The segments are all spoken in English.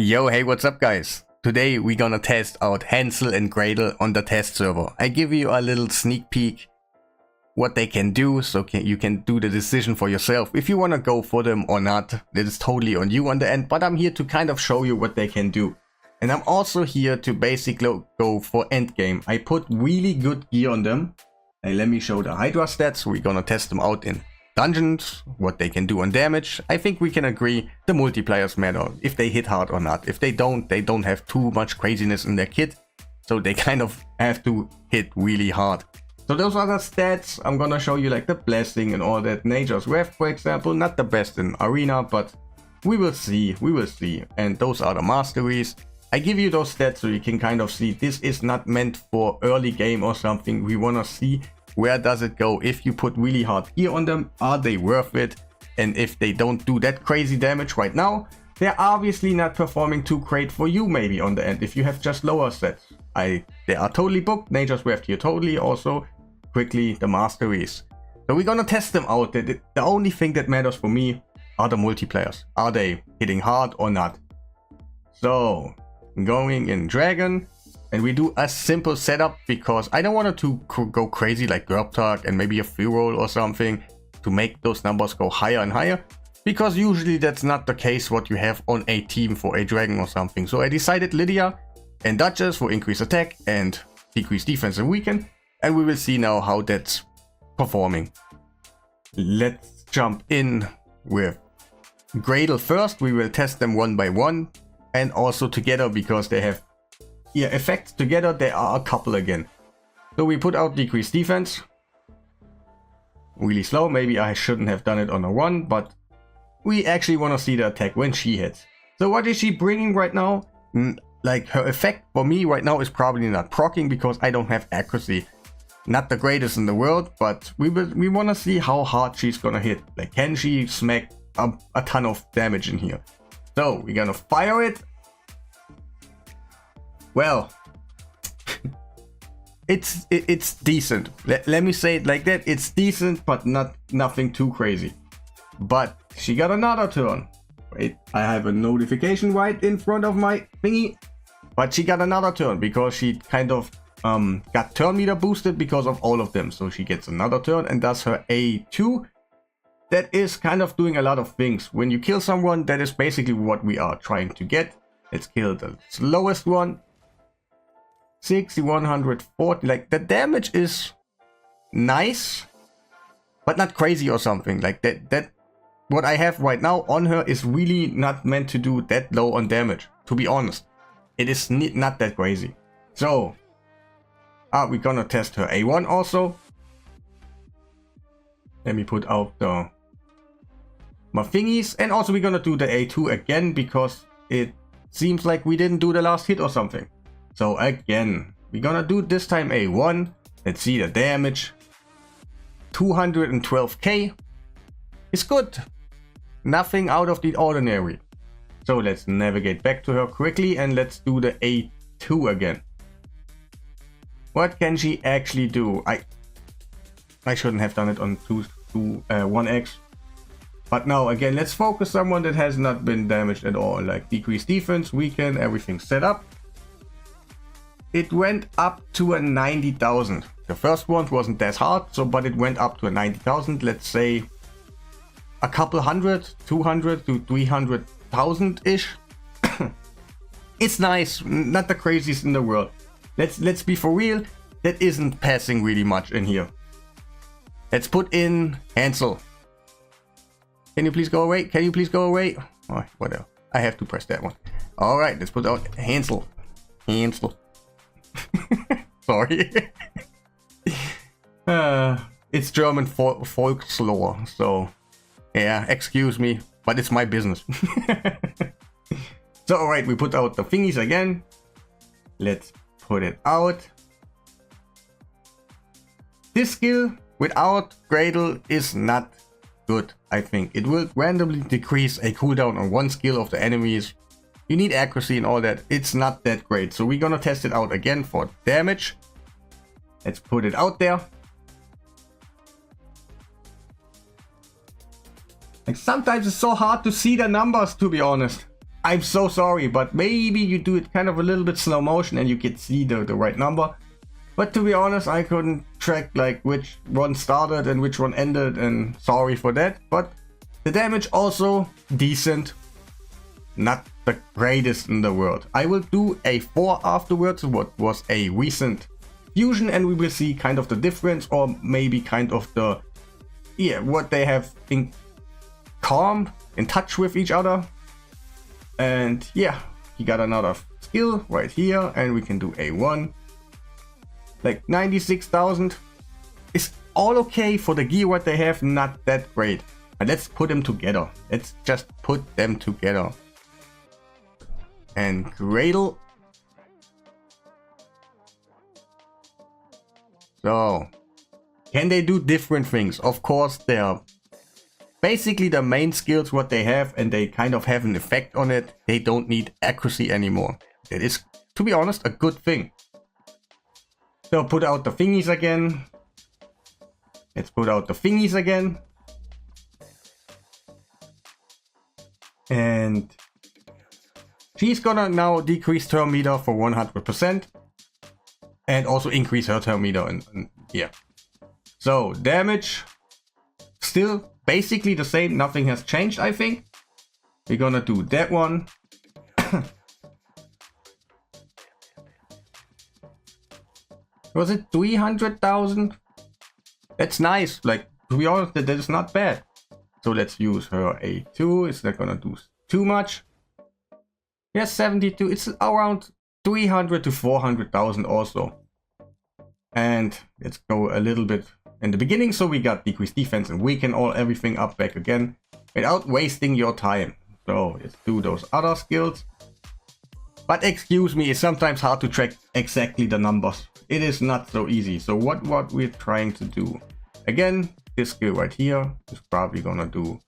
Yo, hey, what's up guys? Today we're gonna test out Hansel and Gretel on the test server. I give you a little sneak peek what they can do, so you can do the decision for yourself. If you wanna go for them or not, that is totally on you on the end, but I'm here to kind of show you what they can do. And I'm also here to basically go for endgame. I put really good gear on them. And let me show the Hydra stats. We're gonna test them out in dungeons, what they can do on damage. I think we can agree the multiplayers matter, if they hit hard or not. If they don't have too much craziness in their kit, so they kind of have to hit really hard. So those are the stats. I'm gonna show you like the blessing and all that. Nature's Wrath, for example, not the best in arena, but we will see, And those are the masteries. I give you those stats so you can kind of see this is not meant for early game or something. We wanna see where does it go. If you put really hard gear on them, are they worth it? And if they don't do that crazy damage right now, they're obviously not performing too great for you maybe on the end if you have just lower sets. They are totally booked. Nature's Wrath here totally. Also quickly the masteries. So we're gonna test them out. The only thing that matters for me are the multiplayers. Are they hitting hard or not? So going in Dragon. And we do a simple setup because I don't want it to go crazy like Grub Tag and maybe a free roll or something to make those numbers go higher and higher. Because usually that's not the case what you have on a team for a dragon or something. So I decided Lydia and Duchess for increased attack and decreased defense and weaken. And we will see now how that's performing. Let's jump in with Gretel first. We will test them one by one and also together because they have effects together. There are a couple again. So we put out decreased defense. Really slow. Maybe I shouldn't have done it on a 1, but we actually want to see the attack when she hits. So what is she bringing right now? Like her effect for me right now is probably not proccing because I don't have accuracy. Not the greatest in the world, but we want to see how hard she's gonna hit. Like, can she smack a ton of damage in here? So we're gonna fire it. Well, it's decent. Let me say it like that. It's decent, but nothing too crazy. But she got another turn. Wait, I have a notification right in front of my thingy. But she got another turn because she kind of got turn meter boosted because of all of them. So she gets another turn and does her A2. That is kind of doing a lot of things. When you kill someone, that is basically what we are trying to get. Let's kill the slowest one. 60, 140, like the damage is nice, but not crazy or something. Like that what I have right now on her is really not meant to do that low on damage, to be honest. It is not that crazy. So we're gonna test her A1 also. Let me put out my thingies, and also we're gonna do the A2 again because it seems like we didn't do the last hit or something. So again, we're gonna do this time A1. Let's see the damage. 212k is good. Nothing out of the ordinary. So let's navigate back to her quickly and let's do the A2 again. What can she actually do? I shouldn't have done it on 1x. But now again, let's focus someone that has not been damaged at all. Like decreased defense, weaken, everything set up. It went up to a 90,000. The first one wasn't that hard, but it went up to a 90,000. Let's say a couple hundred, 200 to 300,000 ish. It's nice, not the craziest in the world. Let's be for real. That isn't passing really much in here. Let's put in Hansel. Can you please go away? Can you please go away? Oh, whatever. I have to press that one. All right, let's put out Hansel. Hansel. Sorry. It's German Volkslore, so yeah, excuse me, but it's my business. So alright, we put out the thingies again. Let's put it out. This skill without Gretel is not good, I think. It will randomly decrease a cooldown on one skill of the enemies. You need accuracy and all that. It's not that great. So we're gonna test it out again for damage. Let's put it out there. Like sometimes it's so hard to see the numbers, to be honest. I'm so sorry, but maybe you do it kind of a little bit slow motion and you can see the right number. But to be honest, I couldn't track like which one started and which one ended, and sorry for that. But the damage also decent, not the greatest in the world. I will do a 4 afterwards, what was a recent fusion, and we will see kind of the difference, or maybe kind of the, yeah, what they have in in touch with each other. And yeah, he got another skill right here, and we can do A1. Like 96,000 is all okay for the gear what they have, not that great. But let's put them together. Let's just put them together. And Gretel. So, can they do different things? Of course, they are basically the main skills what they have, and they kind of have an effect on it. They don't need accuracy anymore. It is, to be honest, a good thing. So put out the thingies again. Let's put out the thingies again. And she's gonna now decrease turn meter for 100%. And also increase her turn meter. And yeah. So damage, still basically the same. Nothing has changed, I think. We're gonna do that one. Was it 300,000? That's nice. Like, to be honest, that is not bad. So let's use her A2. It's not gonna do too much. Yes, 72. It's around 300 to 400,000 also. And let's go a little bit in the beginning. So we got decreased defense and weaken everything up back again without wasting your time. So let's do those other skills. But excuse me, it's sometimes hard to track exactly the numbers. It is not so easy. So what we're trying to do, again, this skill right here is probably gonna do,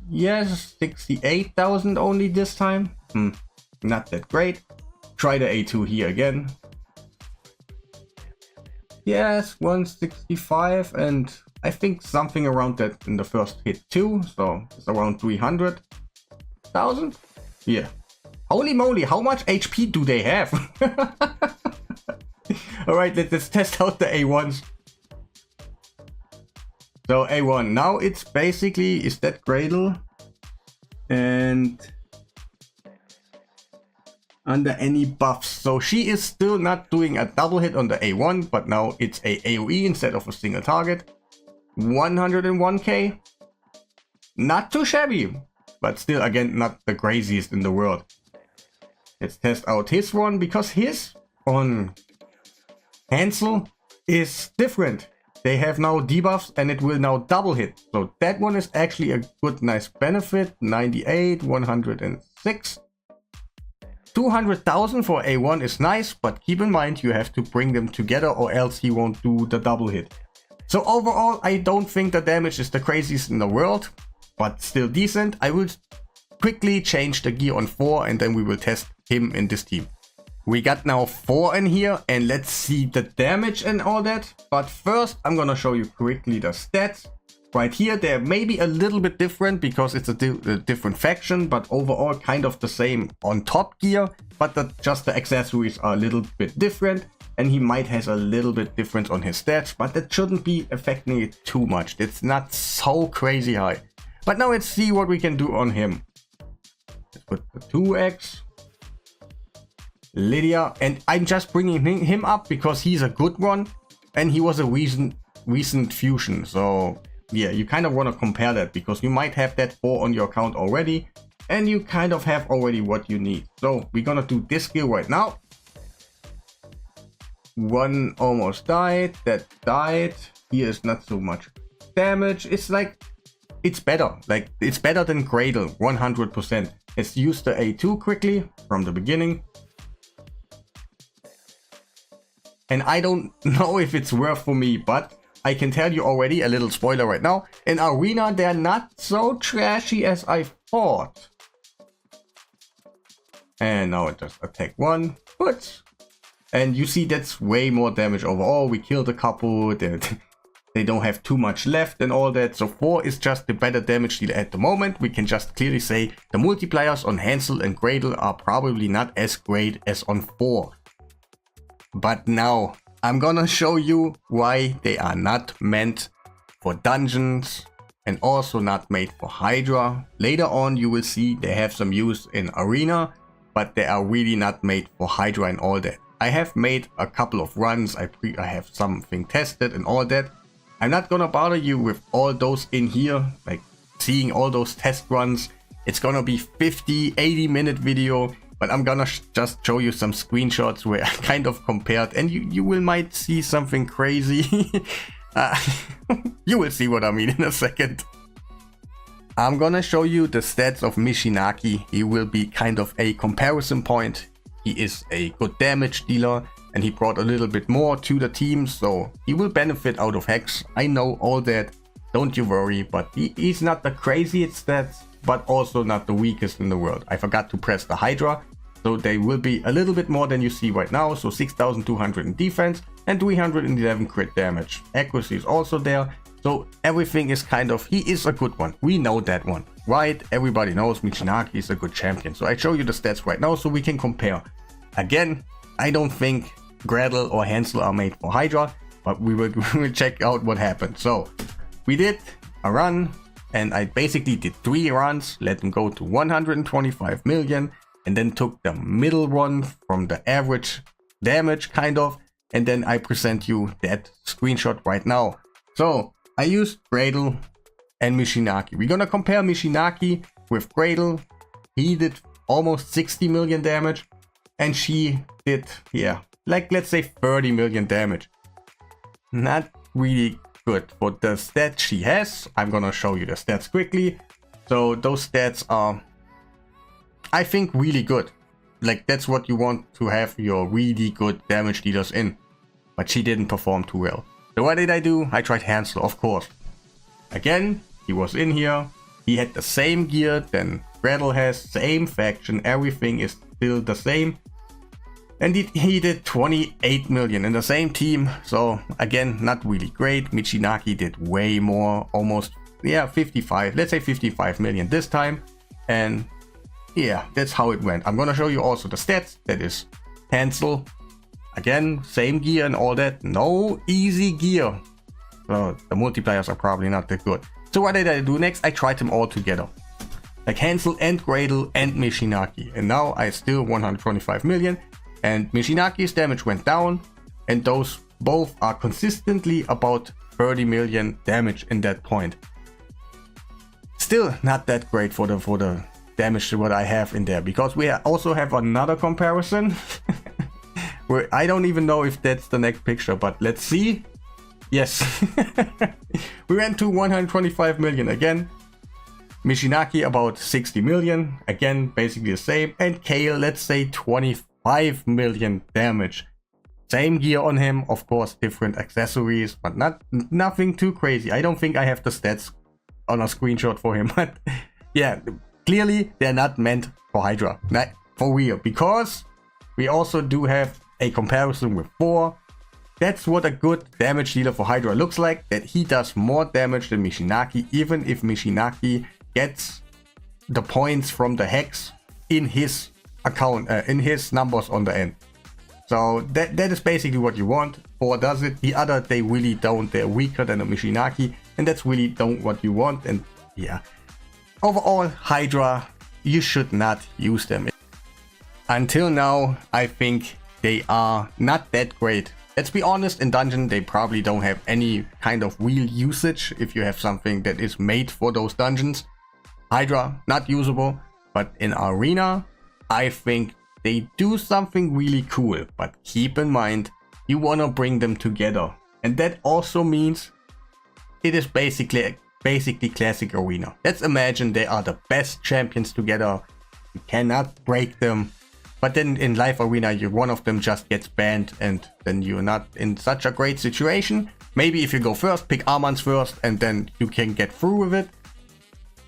yes, 68,000 only this time. Not that great. Try the A2 here again. Yes, 165, and I think something around that in the first hit too. So it's around 300,000. Yeah. Holy moly, how much HP do they have? Alright, let's test out the A1s. So A1, now it's basically, is that Gretel? And under any buffs. So she is still not doing a double hit on the A1, but now it's a AoE instead of a single target. 101k. Not too shabby, but still, again, not the craziest in the world. Let's test out his one, because his on Hansel is different. They have now debuffs and it will now double hit. So that one is actually a good, nice benefit. 98, 106. 200,000 for A1 is nice, but keep in mind you have to bring them together or else he won't do the double hit. So overall, I don't think the damage is the craziest in the world, but still decent. I will quickly change the gear on 4 and then we will test him in this team. We got now 4 in here and let's see the damage and all that. But first I'm gonna show you quickly the stats. Right here, they're maybe a little bit different because it's a different faction, but overall kind of the same on top gear, but just the accessories are a little bit different, and he might has a little bit difference on his stats, but that shouldn't be affecting it too much. It's not so crazy high. But now let's see what we can do on him. Let's put the 2x. Lydia, and I'm just bringing him up because he's a good one, and he was a recent fusion, so yeah, you kind of want to compare that because you might have that 4 on your account already and you kind of have already what you need. So we're gonna do this skill right now. One almost died, that died. Here is not so much damage. It's like, it's better. Like, it's better than Gretel, 100%. Let's use the A2 quickly from the beginning. And I don't know if it's worth for me, but I can tell you already, a little spoiler right now, in Arena they're not so trashy as I thought. And now it just attack 1, but... And you see that's way more damage overall. We killed a couple, They don't have too much left and all that. So 4 is just the better damage dealer at the moment. We can just clearly say the multipliers on Hansel and Gretel are probably not as great as on 4. But now I'm gonna show you why they are not meant for dungeons and also not made for Hydra. Later on you will see they have some use in Arena, but they are really not made for Hydra and all that. I have made a couple of runs, I have something tested and all that. I'm not gonna bother you with all those in here, like seeing all those test runs. It's gonna be 50-80 minute video, but I'm gonna just show you some screenshots where I kind of compared, and you will might see something crazy. You will see what I mean in a second. I'm gonna show you the stats of Mishinaki. He will be kind of a comparison point. He is a good damage dealer and he brought a little bit more to the team, so he will benefit out of Hex. I know all that, don't you worry, but he's not the craziest stats, but also not the weakest in the world. I forgot to press the Hydra, so they will be a little bit more than you see right now. So 6,200 in defense and 311 crit damage. Accuracy is also there. So everything is kind of, he is a good one. We know that one, right? Everybody knows Mishinaki is a good champion. So I show you the stats right now so we can compare. Again, I don't think Gretel or Hansel are made for Hydra, but we will check out what happened. So we did a run and I basically did 3 runs, let them go to 125 million and then took the middle one from the average damage kind of, and then I present you that screenshot right now. So I used Gretel and Mishinaki. We're gonna compare Mishinaki with Gretel. He did almost 60 million damage and she did, yeah, like let's say 30 million damage. Not really good for the stats she has. I'm gonna show you the stats quickly. So those stats are, I think, really good. Like that's what you want to have your really good damage dealers in. But she didn't perform too well. So what did I do? I tried Hansel, of course. Again, he was in here. He had the same gear than Gretel has, same faction, everything is still the same. And he did 28 million in the same team. So again, not really great. Mishinaki did way more, almost, yeah, 55. Let's say 55 million this time. And yeah, that's how it went. I'm gonna show you also the stats. That is Hansel. Again, same gear and all that. No easy gear. So the multipliers are probably not that good. So what did I do next? I tried them all together. Like Hansel and Gretel and Mishinaki. And now I still 125 million. And Mishinaki's damage went down. And those both are consistently about 30 million damage in that point. Still not that great for the damage what I have in there. Because we also have another comparison. Where I don't even know if that's the next picture, but let's see. Yes. We went to 125 million again. Mishinaki about 60 million. Again, basically the same. And Kale, let's say 25 million damage. Same gear on him, of course, different accessories, but nothing too crazy. I don't think I have the stats on a screenshot for him, but yeah, clearly they're not meant for Hydra. Not for real, because we also do have a comparison with 4. That's what a good damage dealer for Hydra looks like, that he does more damage than Mishinaki, even if Mishinaki gets the points from the hex in his account, in his numbers on the end. So that is basically what you want. 4 does it, the other they really don't, they're weaker than a Mishinaki, and that's really don't what you want. And yeah, overall Hydra, you should not use them. Until now, I think they are not that great. Let's be honest, in dungeon they probably don't have any kind of real usage if you have something that is made for those dungeons. Hydra, not usable, but in arena, I think they do something really cool. But keep in mind, you want to bring them together. And that also means it is basically classic arena. Let's imagine they are the best champions together. You cannot break them. But then in live arena, one of them just gets banned and then you're not in such a great situation. Maybe if you go first, pick Armans first and then you can get through with it.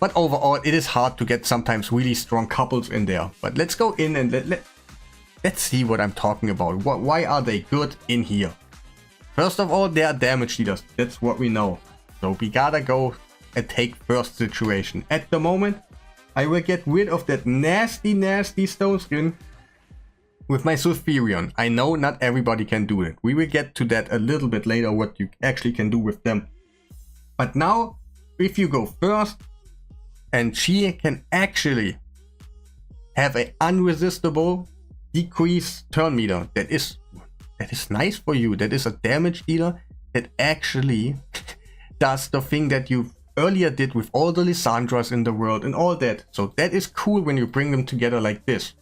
But overall, it is hard to get sometimes really strong couples in there. But let's go in and let's see what I'm talking about. Why are they good in here? First of all, they are damage dealers. That's what we know. So we gotta go attack first situation. At the moment, I will get rid of that nasty stone skin with my Sulfurion. I know not everybody can do it. We will get to that a little bit later, what you actually can do with them. But now, if you go first, and she can actually have an unresistible decrease turn meter. That is nice for you. That is a damage dealer that actually does the thing that you earlier did with all the Lissandras in the world and all that. So that is cool when you bring them together like this.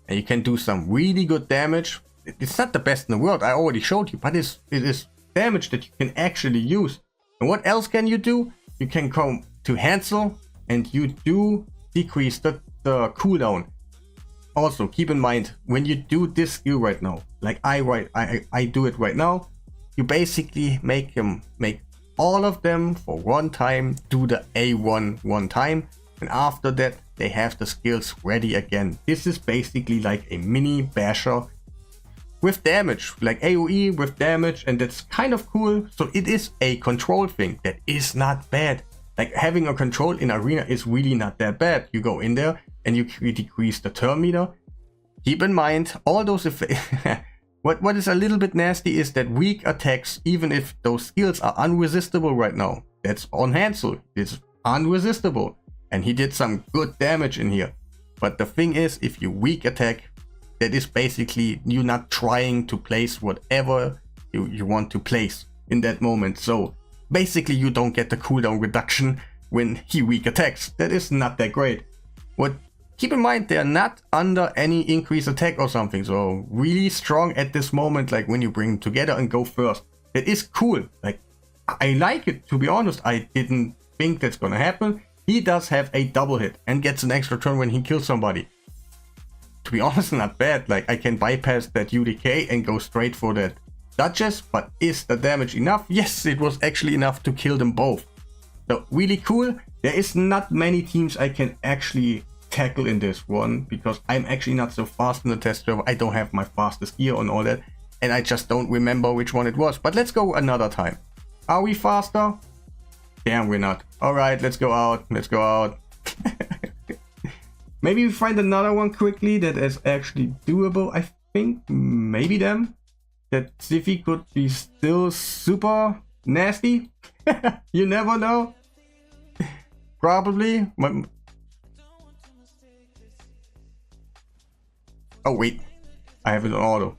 And you can do some really good damage. It's not the best in the world, I already showed you, but it is damage that you can actually use. And what else can you do? You can come to Hansel and you do decrease the cooldown. Also, keep in mind, when you do this skill right now, like I do it right now, you basically make all of them for one time, do the A1 one time, and after that they have the skills ready again. This is basically like a mini basher with damage, like AoE with damage, and that's kind of cool. So it is a control thing that is not bad. Like having a control in arena is really not that bad. You go in there and you decrease the turn meter. Keep in mind, all those what is a little bit nasty is that weak attacks, even if those skills are unresistible right now, that's on Hansel. It's unresistible. And he did some good damage in here. But the thing is, if you weak attack, that is basically you not trying to place whatever you want to place in that moment. So basically you don't get the cooldown reduction when he weak attacks. That is not that great. Keep in mind, they're not under any increased attack or something. So really strong at this moment, like when you bring them together and go first. It is cool. Like, I like it, to be honest. I didn't think that's gonna happen. He does have a double hit and gets an extra turn when he kills somebody. To be honest, not bad. Like, I can bypass that UDK and go straight for that Duchess, but is the damage enough? Yes, it was actually enough to kill them both. So really cool. There is not many teams I can actually tackle in this one, because I'm actually not so fast in the test server. I don't have my fastest gear and all that, and I just don't remember which one it was. But let's go another time. Are we faster? Damn, we're not. Alright, let's go out. Let's go out. Maybe we find another one quickly that is actually doable. I think maybe them. That Ziffy could be still super nasty. You never know. Probably. Oh wait, I have it on auto.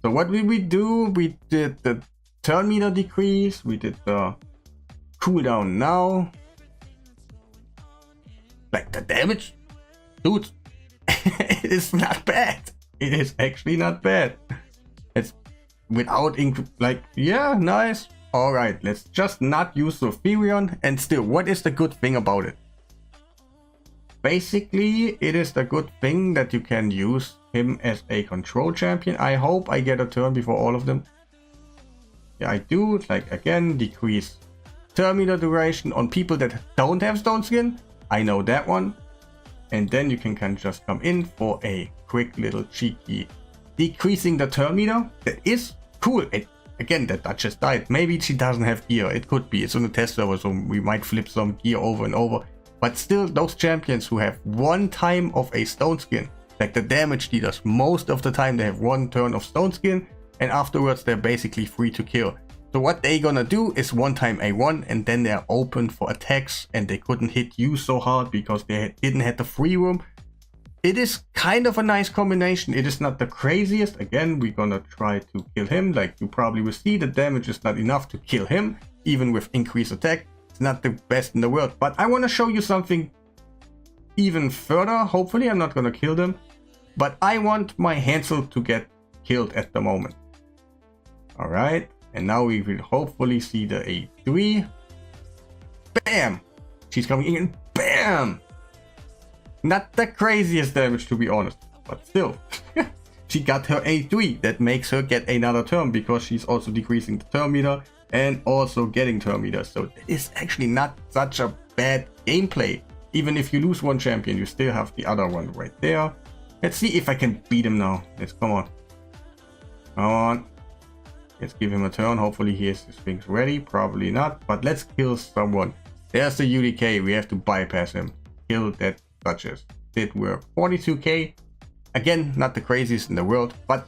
So what did we do? We did the turn meter decrease. We did the cooldown now. Like the damage, dude. It is not bad. It is actually not bad. It's without like, yeah, nice. All right, let's just not use Sulfurion. And still, what is the good thing about it? Basically, it is the good thing that you can use him as a control champion. I hope I get a turn before all of them. Yeah, I do. Like, again, decrease turn meter duration on people that don't have stone skin. I know that one. And then you can just come in for a quick little cheeky decreasing the turn meter. That is cool. Again, that Duchess died. Maybe she doesn't have gear. It could be. It's on the test server, so we might flip some gear over and over. But still, those champions who have one time of a stone skin, like the damage dealers, most of the time they have one turn of stone skin, and afterwards they're basically free to kill. So what they gonna do is one time A1, and then they're open for attacks, and they couldn't hit you so hard because they didn't have the free room. It is kind of a nice combination. It is not the craziest. Again, we're gonna try to kill him. Like you probably will see, the damage is not enough to kill him, even with increased attack. It's not the best in the world, but I want to show you something even further. Hopefully I'm not going to kill them, but I want my Hansel to get killed at the moment. All right, and now we will hopefully see the A3. Bam! She's coming in. Bam! Not the craziest damage, to be honest, but still. She got her A3. That makes her get another turn because she's also decreasing the turn meter and also getting turn meters. So it is actually not such a bad gameplay. Even if you lose one champion, you still have the other one right there. Let's see if I can beat him now. Let's come on. Come on. Let's give him a turn. Hopefully he has his things ready. Probably not, but let's kill someone. There's the UDK. We have to bypass him. Kill that Duchess. Did work. 42k. Again, not the craziest in the world, but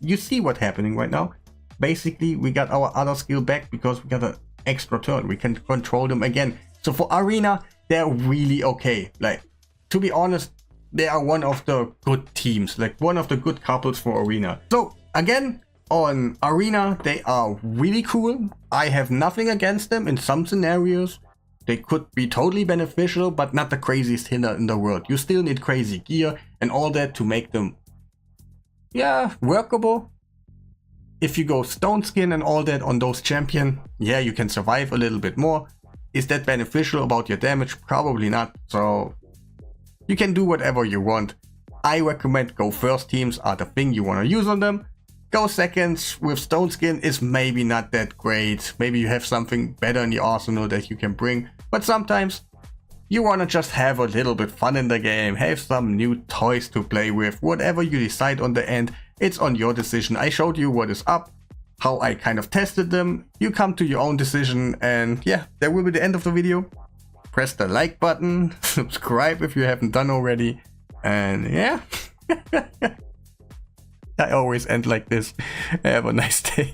you see what's happening right now. Basically, we got our other skill back because we got an extra turn. We can control them again. So for Arena, they're really okay. Like, to be honest, they are one of the good teams. Like, one of the good couples for Arena. So, again, on Arena, they are really cool. I have nothing against them in some scenarios. They could be totally beneficial, but not the craziest healer in the world. You still need crazy gear and all that to make them, yeah, workable. If you go stone skin and all that on those champion, yeah, you can survive a little bit more. Is that beneficial about your damage? Probably not. So you can do whatever you want. I recommend go first teams are the thing you want to use on them. Go seconds with stone skin is maybe not that great. Maybe you have something better in the arsenal that you can bring. But sometimes you want to just have a little bit fun in the game. Have some new toys to play with. Whatever you decide on the end, it's on your decision. I showed you what is up, how I kind of tested them. You come to your own decision, and yeah, that will be the end of the video. Press the like button, subscribe if you haven't done already, and yeah. I always end like this. Have a nice day.